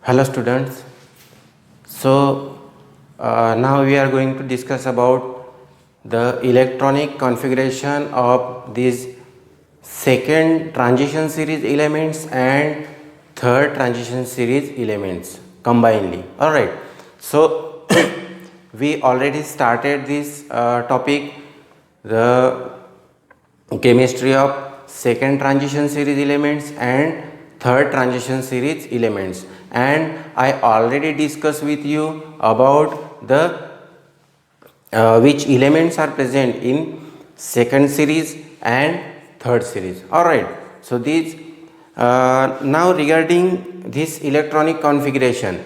Hello students. Now we are going to discuss about the electronic configuration of these second transition series elements and third transition series elements combinedly. Alright. So we already started this topic, the chemistry of second transition series elements and third transition series elements, and I already discussed with you about the which elements are present in second series and third series. Alright, so these now regarding this electronic configuration,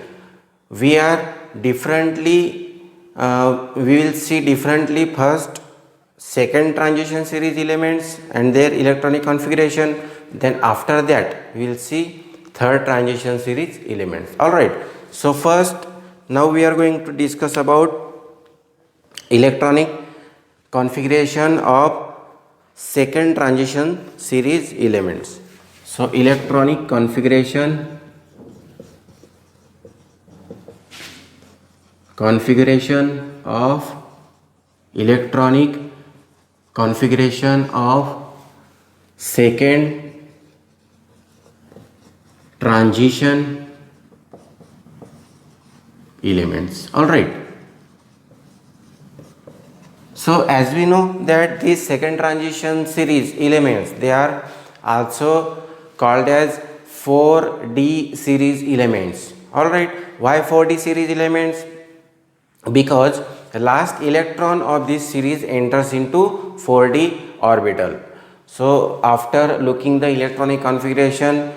we are differently we will see differently first second transition series elements and their electronic configuration, then after that we will see third transition series elements. Alright, so first now we are going to discuss about electronic configuration of second transition series elements. So electronic configuration of electronic configuration of second transition elements. All right. So as we know that these second transition series elements, they are also called as 4D series elements. All right. Why 4D series elements? Because the last electron of this series enters into 4D orbital. So after looking the electronic configuration,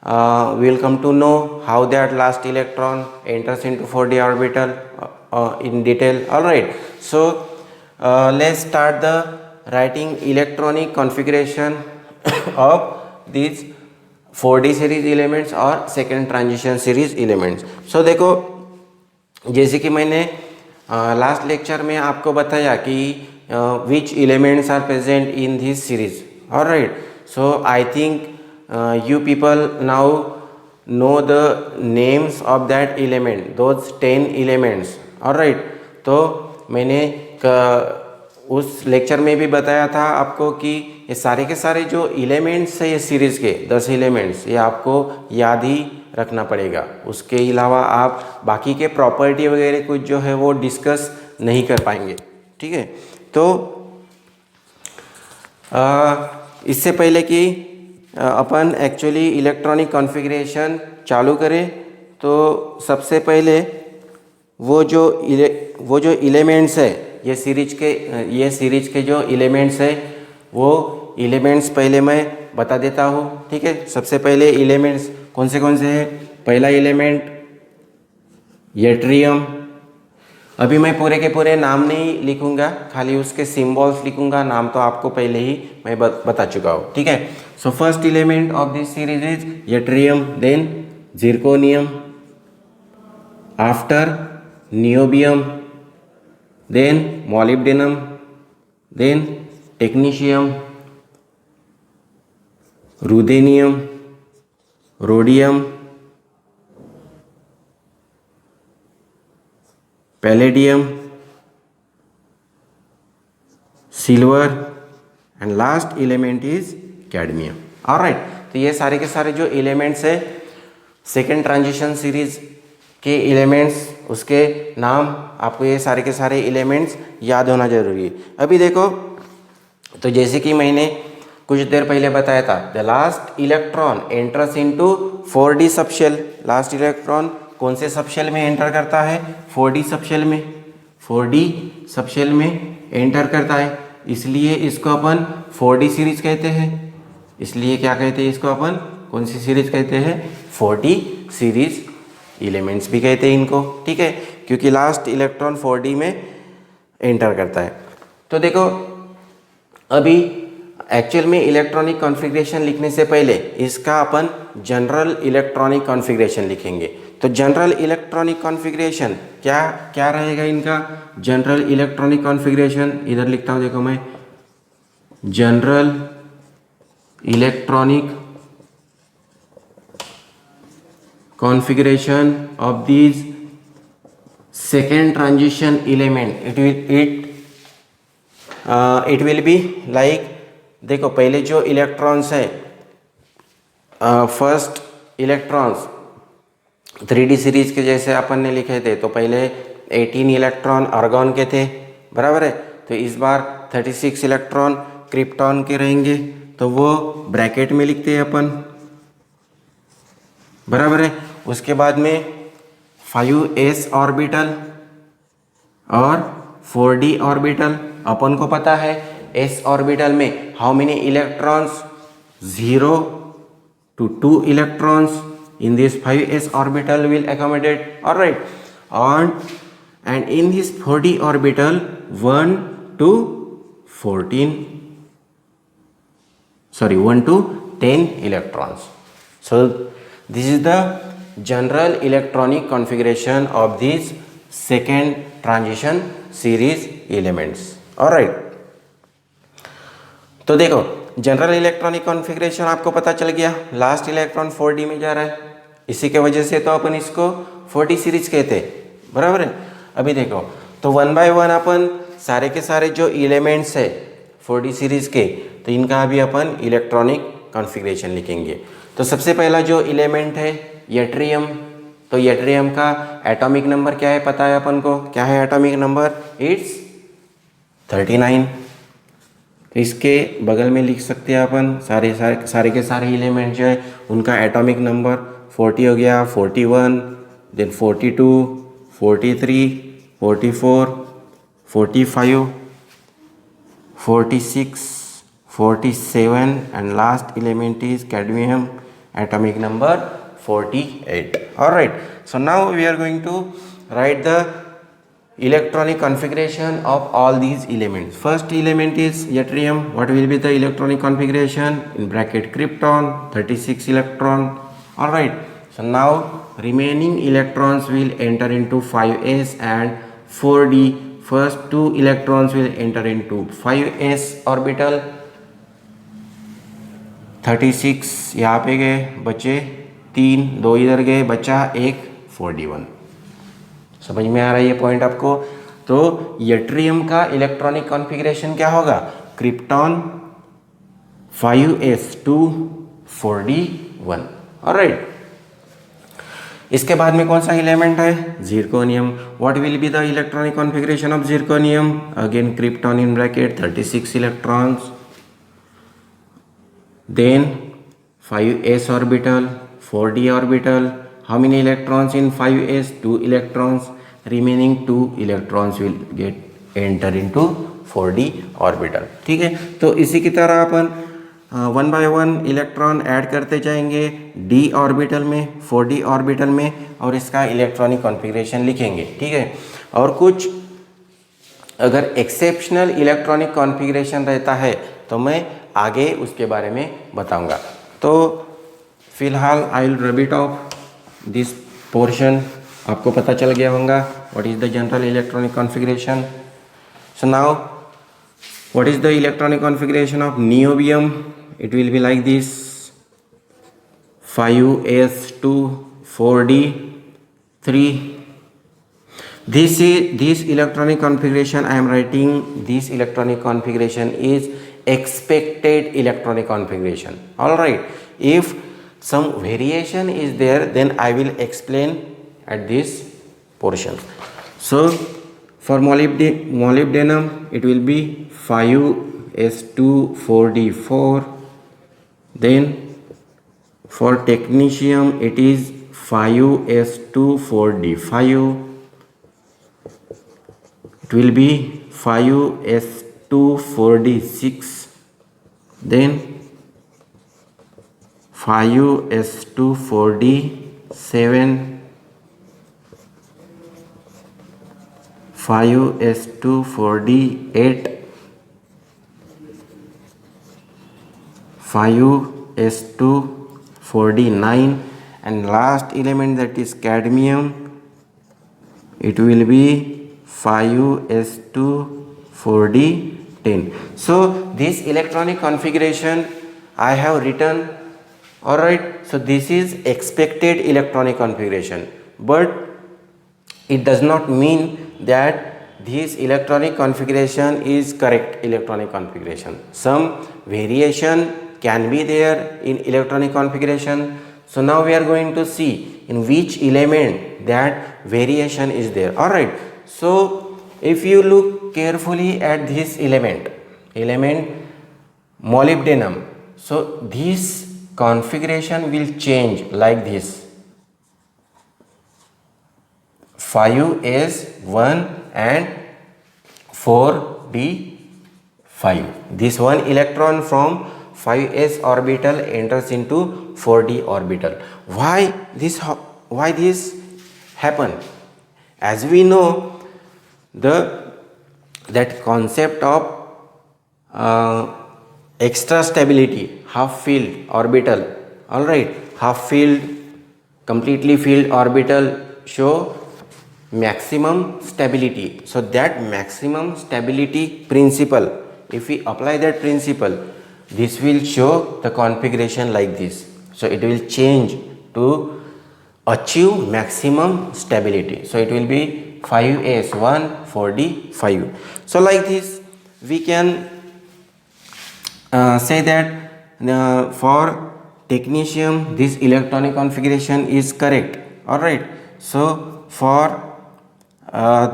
we will come to know how that last electron enters into 4D orbital in detail. Alright, so let's start the writing electronic configuration of these 4D series elements और second transition series elements. So देखो, जैसे कि मैंने last lecture में आपको बताया कि which elements are present in this series. Alright, so I think you people now know the names of that element, those 10 elements. Alright, तो मैंने उस लेक्चर में भी बताया था आपको कि ये सारे के सारे जो एलिमेंट्स है ये सीरीज़ के 10 एलिमेंट्स, ये आपको याद ही रखना पड़ेगा. उसके अलावा आप बाकी के प्रॉपर्टी वगैरह कुछ जो है वो डिस्कस नहीं कर पाएंगे. ठीक है, तो इससे पहले कि अपन एक्चुअली इलेक्ट्रॉनिक कॉन्फ़िगरेशन चालू करें, तो सबसे पहले वो जो एलिमेंट्स है ये सीरीज के जो एलिमेंट्स है वो एलिमेंट्स पहले मैं बता देता हूँ. ठीक है, सबसे पहले एलिमेंट्स कौन से हैं. पहला एलिमेंट यट्रियम. अभी मैं पूरे के पूरे नाम नहीं लिखूंगा, खाली उसके सिंबल्स लिखूंगा. नाम तो आपको पहले ही मैं बता चुका हूँ. ठीक है, so first element of this series is yttrium, then zirconium, after niobium, then molybdenum, then technetium, ruthenium, rhodium, palladium, silver and last element is cadmium. Alright, तो ये सारे के सारे जो एलिमेंट्स है सेकेंड ट्रांजिशन सीरीज के एलिमेंट्स, उसके नाम आपको ये सारे के सारे एलिमेंट्स याद होना जरूरी है. अभी देखो, तो जैसे कि मैंने कुछ देर पहले बताया था, the last electron enters into 4D subshell. Last electron कौन से सबशेल में एंटर करता है? 4D सबशेल में. 4D सबशेल में एंटर करता है, इसलिए इसको अपन 4D सीरीज कहते हैं. इसलिए क्या कहते हैं इसको अपन, कौन सी सीरीज कहते हैं? 4D सीरीज एलिमेंट्स भी कहते हैं इनको. ठीक है, क्योंकि लास्ट इलेक्ट्रॉन 4D में एंटर करता है. तो देखो, अभी एक्चुअल में इलेक्ट्रॉनिक कॉन्फ़िगरेशन लिखने से पहले इसका अपन जनरल इलेक्ट्रॉनिक कॉन्फ़िगरेशन लिखेंगे. तो जनरल इलेक्ट्रॉनिक कॉन्फ़िगरेशन क्या रहेगा इनका? जनरल इलेक्ट्रॉनिक कॉन्फ़िगरेशन इधर लिखता हूँ, देखो मैं, general electronic configuration of these second transition element, it will be like, देखो पहले जो इलेक्ट्रॉन्स है, फर्स्ट इलेक्ट्रॉन्स 3D सीरीज के जैसे अपन ने लिखे थे, तो पहले 18 इलेक्ट्रॉन आर्गॉन के थे, बराबर है। तो इस बार 36 इलेक्ट्रॉन क्रिप्टॉन के रहेंगे, तो वो ब्रैकेट में लिखते हैं अपन, बराबर है। उसके बाद में 5s ऑर्बिटल और 4d ऑर्बिटल। अपन को पता है s ऑर्बिटल में how many electrons, 0 to 2 electrons in this 5s orbital will accommodate, all right, and in this 4d orbital 1 to 10 electrons. So this is the general electronic configuration of these second transition series elements, all right। तो देखो general electronic configuration आपको पता चल गया, last electron 4d में जा रहा है, इसी के वजह से तो अपन इसको 4d सीरीज कहते हैं, बराबर है। अभी देखो तो 1 बाय 1 अपन सारे के सारे जो एलिमेंट्स है 4d सीरीज के, तो इनका अभी अपन इलेक्ट्रॉनिक कॉन्फ़िगरेशन लिखेंगे। तो सबसे पहला जो एलिमेंट है यट्रियम, तो यट्रियम का एटॉमिक नंबर क्या है पता है अपन को, क्या है एटॉमिक नंबर, इट्स 39। तो इसके बगल में लिख सकते हैं अपन सारे के सारे एलिमेंट जो है उनका एटॉमिक नंबर 40 हो गया, 41, then 42, 43, 44, 45, 46, 47 and last element is cadmium, atomic number 48. All right, so now we are going to write the electronic configuration of all these elements. First element is yttrium. What will be the electronic configuration? In bracket krypton, 36 electron. All right, so now remaining electrons will enter into 5s and 4d. First two electrons will enter into 5s orbital, 36 यहाँ पे गए, बचे 3, 2 इधर गए, बचा एक 4d1। समझ में आ रहा है ये पॉइंट आपको। तो यट्रियम का इलेक्ट्रॉनिक कॉन्फ़िगरेशन क्या होगा, क्रिप्टॉन 5s2 4d1, ऑलराइट। इसके बाद में कौन सा एलिमेंट है, zirconium. What will be the electronic configuration of zirconium, again krypton in bracket 36 electrons, then 5s orbital, 4d orbital. How many electrons in 5s? 2 electrons. Remaining 2 electrons will get enter into 4d orbital, ठीक है। तो इसी की तरह अपन 1 by 1 electron add करते जाएंगे d orbital में, 4d orbital में, और इसका इलेक्ट्रॉनिक कॉन्फ़िगरेशन लिखेंगे, ठीक है। और कुछ अगर एक्सेप्शनल इलेक्ट्रॉनिक कॉन्फ़िगरेशन रहता है तो मैं आगे उसके बारे में बताऊंगा। तो फिलहाल I will rub it of this portion. आपको पता चल गया होगा what is the general electronic configuration. So now what is the electronic configuration of niobium, it will be like this 5s2 4d3। this electronic configuration I am writing, this electronic configuration is expected electronic configuration, all right। if some variation is there then I will explain at this portion. So for molybdenum it will be 5s2 4d4, then for technetium it is 5s2 4d5, it will be 5s2 4d6, then 5s2 4d7, 5s2 4d8, 5s2 4d9, and last element that is cadmium, it will be 5s2 4d10. So this electronic configuration I have written Alright, so this is expected electronic configuration, but it does not mean that this electronic configuration is correct electronic configuration. Some variation can be there in electronic configuration. So now we are going to see in which element that variation is there. Alright, so if you look carefully at this element molybdenum, so this configuration will change like this: 5s1 and 4d5. This one electron from 5s orbital enters into 4d orbital. Why this happen? As we know, that concept of extra stability, half filled orbital, all right, half filled, completely filled orbital show maximum stability. So that maximum stability principle, if we apply that principle, this will show the configuration like this. So it will change to achieve maximum stability. So it will be 5s1 4d5. So like this we can say that for technetium this electronic configuration is correct. All right, so for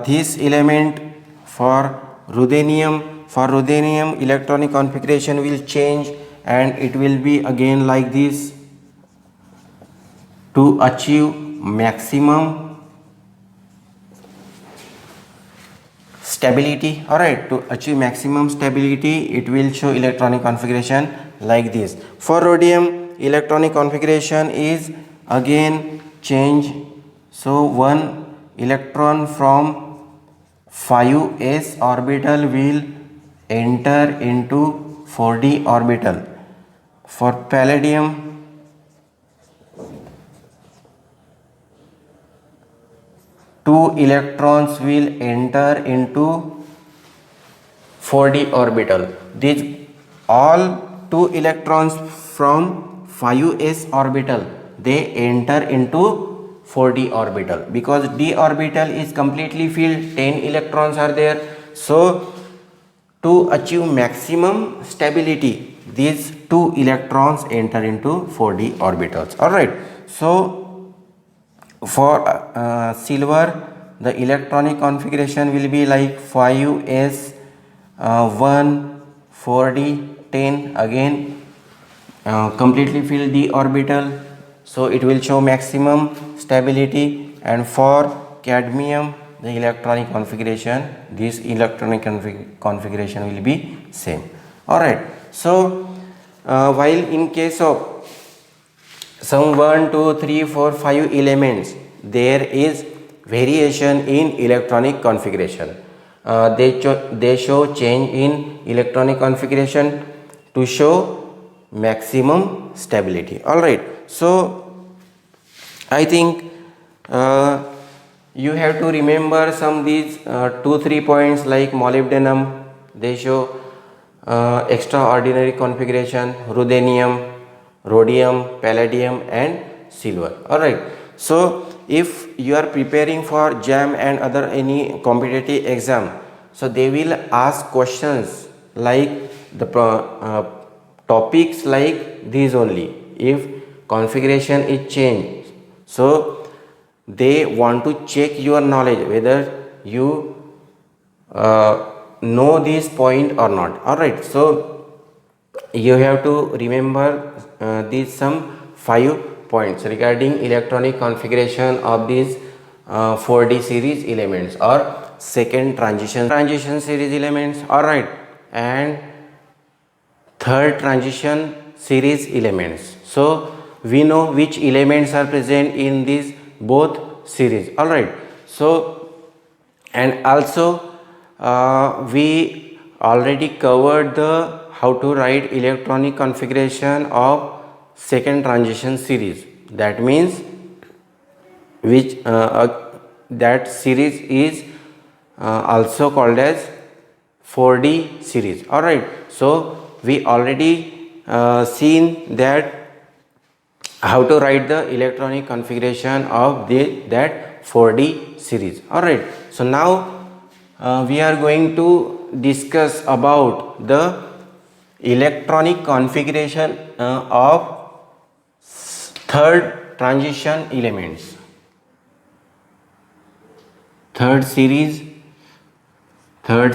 this element, for ruthenium electronic configuration will change, and it will be again like this to achieve maximum stability. All right, to achieve maximum stability it will show electronic configuration like this. For rhodium electronic configuration is again change. So one electron from 5s orbital will enter into 4d orbital. For palladium two electrons will enter into 4d orbital. These all two electrons from 5s orbital, they enter into 4d orbital, because d orbital is completely filled, 10 electrons are there. So to achieve maximum stability, these two electrons enter into 4d orbitals. All right, so for silver the electronic configuration will be like 5s 1 4d 10, again completely filled d orbital, so it will show maximum stability. And for cadmium the electronic configuration, this electronic configuration will be same. All right, so while in case of some 1 2 3 4 5 elements there is variation in electronic configuration, they show change in electronic configuration to show maximum stability. All right, so I think you have to remember some these 2-3 points, like molybdenum, they show extraordinary configuration, ruthenium, rhodium, palladium and silver. All right, so if you are preparing for JAM and other any competitive exam, so they will ask questions like the topics like these only. If configuration is changed, so they want to check your knowledge whether you know this point or not. All right, so you have to remember these some 5 points regarding electronic configuration of these 4d series elements or second transition series elements. All right, and third transition series elements. So we know which elements are present in these both series. All right, so and also we already covered the how to write electronic configuration of second transition series. That means which that series is also called as 4d series. All right, so we already seen that how to write the electronic configuration of that 4D series. Alright, so now we are going to discuss about the electronic configuration of third transition elements. Third series third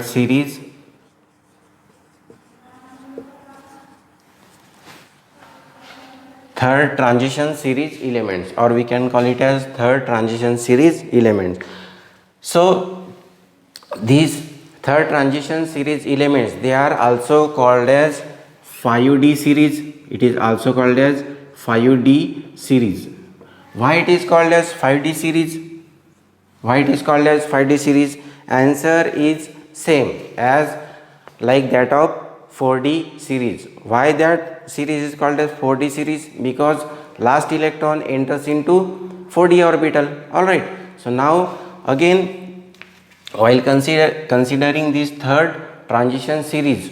transition series elements, or we can call it as third transition series elements. So these third transition series elements, they are also called as 5D series. It is also called as 5D series. Why it is called as 5D series? Why it is called as 5D series? Answer is same as like that of 4D series. Why that series is called as 4D series? Because last electron enters into 4D orbital. Alright, so now again, while considering this third transition series,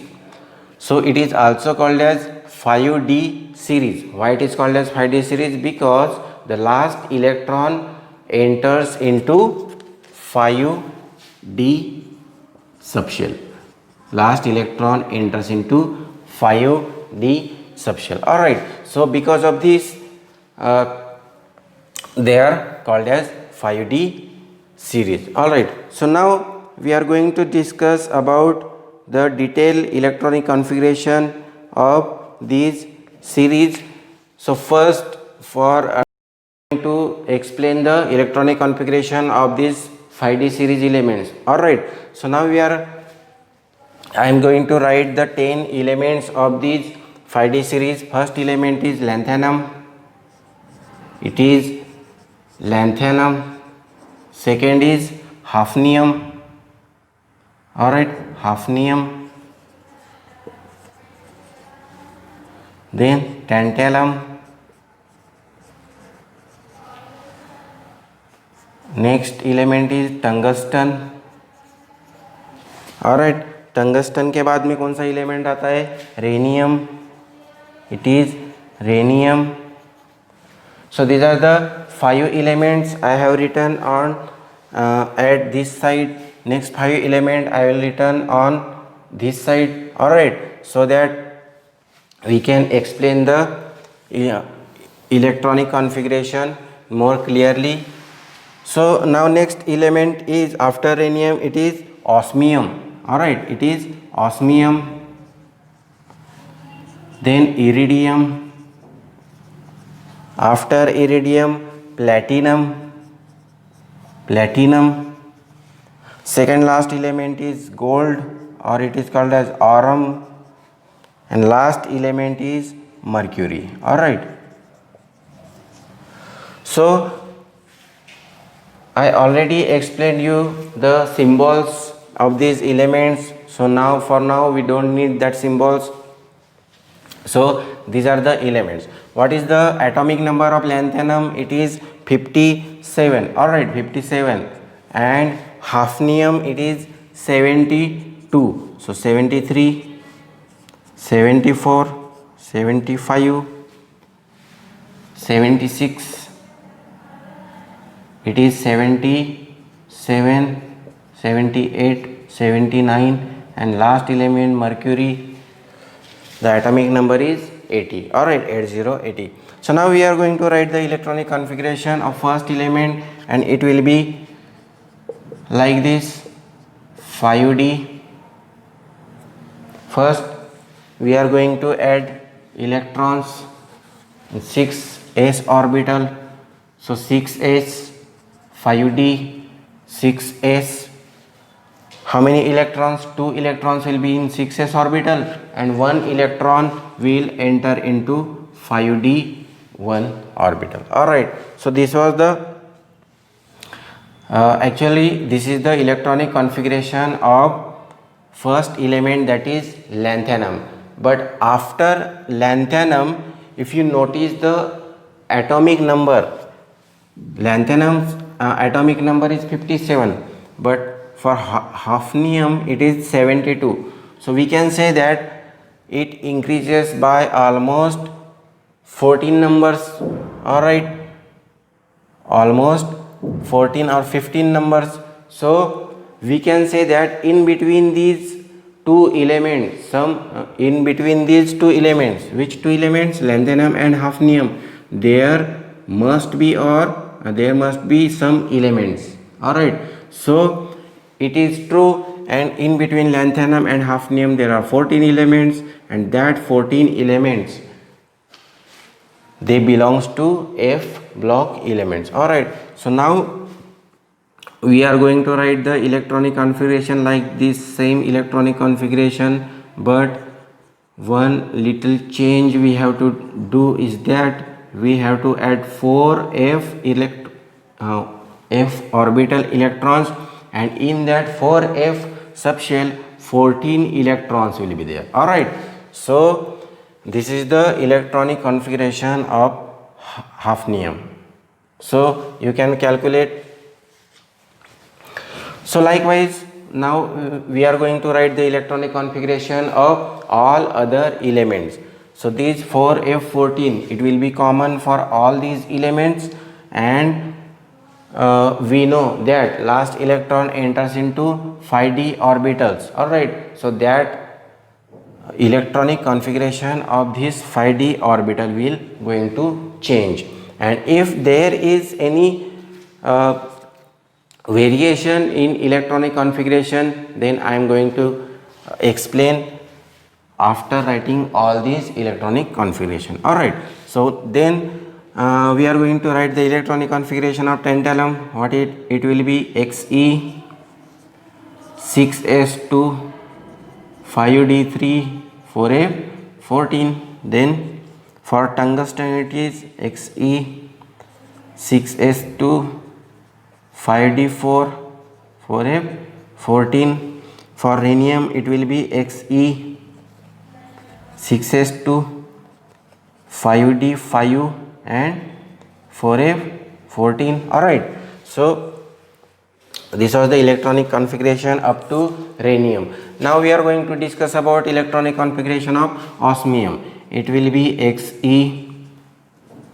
so it is also called as 5D series. Why it is called as 5D series? Because the last electron enters into 5D subshell. Last electron enters into 5D subshell. Alright, so because of this they are called as 5D series. Alright, so now we are going to discuss about the detailed electronic configuration of these series. So first, for to explain the electronic configuration of these 5D series elements. Alright, so now I am going to write the 10 elements of these 5D series. First element is lanthanum. It is lanthanum. Second is hafnium. Alright, hafnium. Then tantalum. Next element is tungsten. Alright, tungsten के बाद में कौन सा element आता है? Rhenium. It is rhenium. So these are the 5 elements I have written on at this side. Next 5 element I will written on this side. Alright, so that we can explain the electronic configuration more clearly. So now next element is after rhenium, it is osmium. Alright, it is osmium. Then iridium. After iridium, platinum. Second last element is gold, or it is called as aurum. And last element is mercury. Alright, so I already explained you the symbols of these elements. So now for now we don't need that symbols. So these are the elements. What is the atomic number of lanthanum? It is 57. Alright, 57. And hafnium, it is 72. So 73, 74, 75, 76. It is 77, 78, 79, and last element mercury, the atomic number is 80. Alright, 80. So now we are going to write the electronic configuration of first element, and it will be like this: 5D. First we are going to add electrons in 6s orbital. So 6s, 5D, 6s. How many electrons? 2 electrons will be in 6s orbital, and 1 electron will enter into 5D1 orbital. Alright, so this was the actually this is the electronic configuration of first element, that is lanthanum. But after lanthanum, if you notice the atomic number, lanthanum's atomic number is 57, but for hafnium it is 72. So we can say that it increases by almost 14 numbers. All right, almost 14 or 15 numbers. So we can say that in between these two elements, in between these two elements, which two elements, lanthanum and hafnium, there must be some elements. All right, so it is true, and in between lanthanum and hafnium there are 14 elements, and that 14 elements, they belongs to F block elements. All right, so now we are going to write the electronic configuration like this same electronic configuration, but one little change we have to do is that we have to add 4 F orbital electrons, and in that 4F subshell 14 electrons will be there. All right, so this is the electronic configuration of hafnium. So you can calculate. So likewise, now we are going to write the electronic configuration of all other elements. So these 4F14, it will be common for all these elements, and we know that last electron enters into 5d orbitals. All right, so that electronic configuration of this 5d orbital will going to change, and if there is any variation in electronic configuration, then I am going to explain after writing all these electronic configuration. All right, so then we are going to write the electronic configuration of tantalum. What it will be, Xe 6s2 5d3 4f14. Then for tungsten it is Xe 6s2 5d4 4f14. For rhenium it will be Xe 6s2 5d5 and 4f14. all right, so this was the electronic configuration up to rhenium. Now we are going to discuss about electronic configuration of osmium. It will be Xe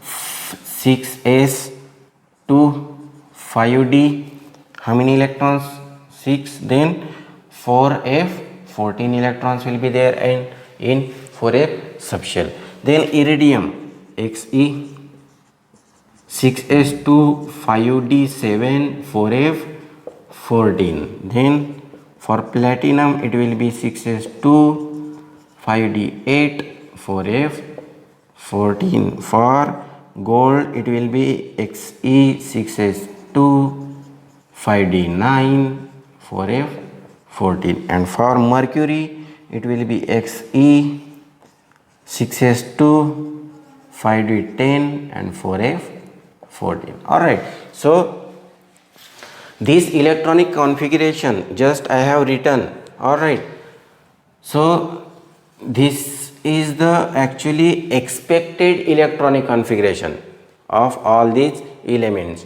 6s2 5d, how many electrons, 6, then 4f14 electrons will be there, and in 4f subshell. Then iridium Xe 6s2 5d7 4f14. then for platinum it will be 6s2 5d8 4f14. for gold it will be Xe 6s2 5d9 4f14. and for mercury it will be Xe 6s2 5d10 and 4f14. all right, so this electronic configuration just I have written. all right, so this is the actually expected electronic configuration of all these elements.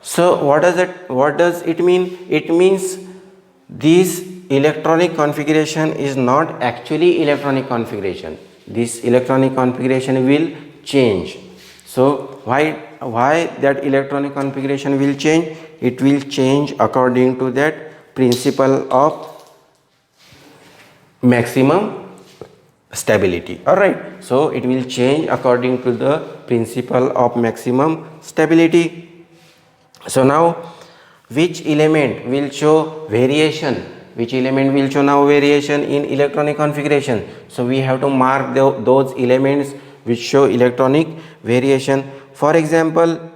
So what does it mean? It means this electronic configuration is not actually electronic configuration. This electronic configuration will change. So why that electronic configuration will change? It will change according to that principle of maximum stability. all right, so it will change according to the principle of maximum stability. So now which element will show variation? Which element will show now variation in electronic configuration? So we have to mark those elements which show electronic variation. For example,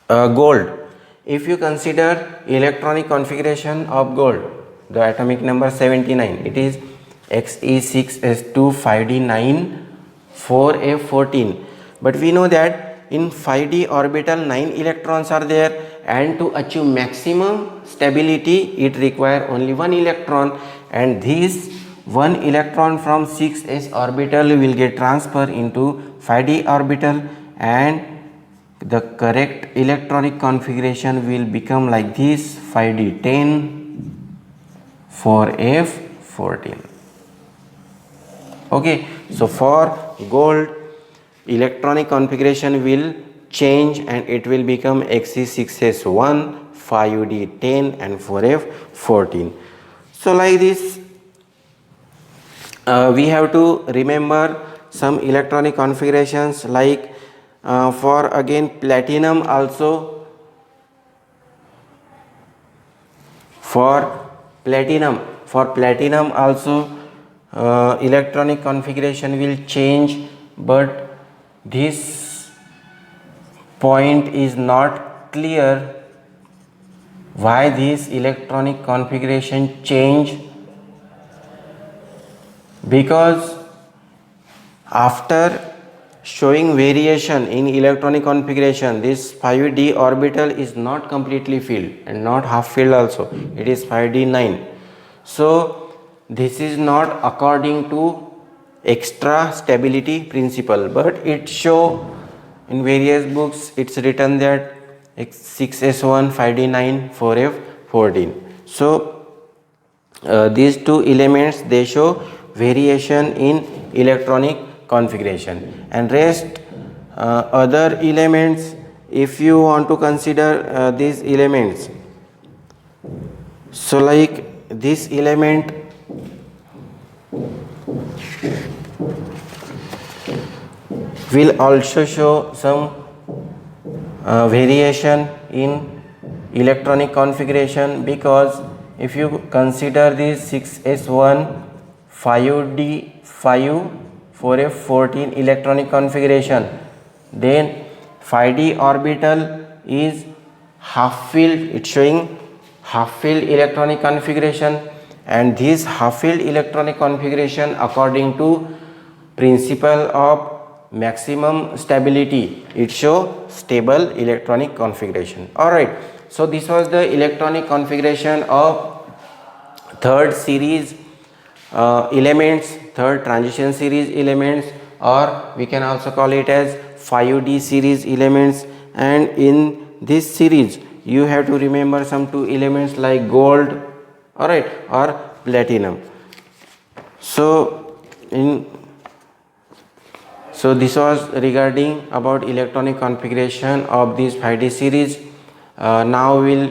gold. If you consider electronic configuration of gold, the atomic number 79, it is Xe6s2 5d9 4f14. but we know that in 5d orbital 9 electrons are there, and to achieve maximum stability it require only 1 electron, and this 1 electron from 6s orbital will get transferred into 5d orbital, and the correct electronic configuration will become like this: 5d10 4f14. Okay, so for gold, electronic configuration will change and it will become Xe6S1, 5D10 and 4F14. So like this, we have to remember some electronic configurations like for again platinum also. For platinum also electronic configuration will change, but this point is not clear why this electronic configuration change, because after showing variation in electronic configuration, this 5d orbital is not completely filled and not half filled also, it is 5d9. So this is not according to extra stability principle, but it show in various books it's written that 6s1 5d9 4f14. So these two elements, they show variation in electronic configuration, and rest other elements, if you want to consider these elements, so like this element will also show some variation in electronic configuration, because if you consider this 6s1 5d5 4f14 electronic configuration, then 5d orbital is half filled, it's showing half filled electronic configuration, and this half filled electronic configuration according to principle of maximum stability, it show stable electronic configuration. All right, so this was the electronic configuration of third series elements, third transition series elements, or we can also call it as 5d series elements. And in this series you have to remember some two elements like gold, all right, or platinum. So this was regarding about electronic configuration of this 5d series. Now we'll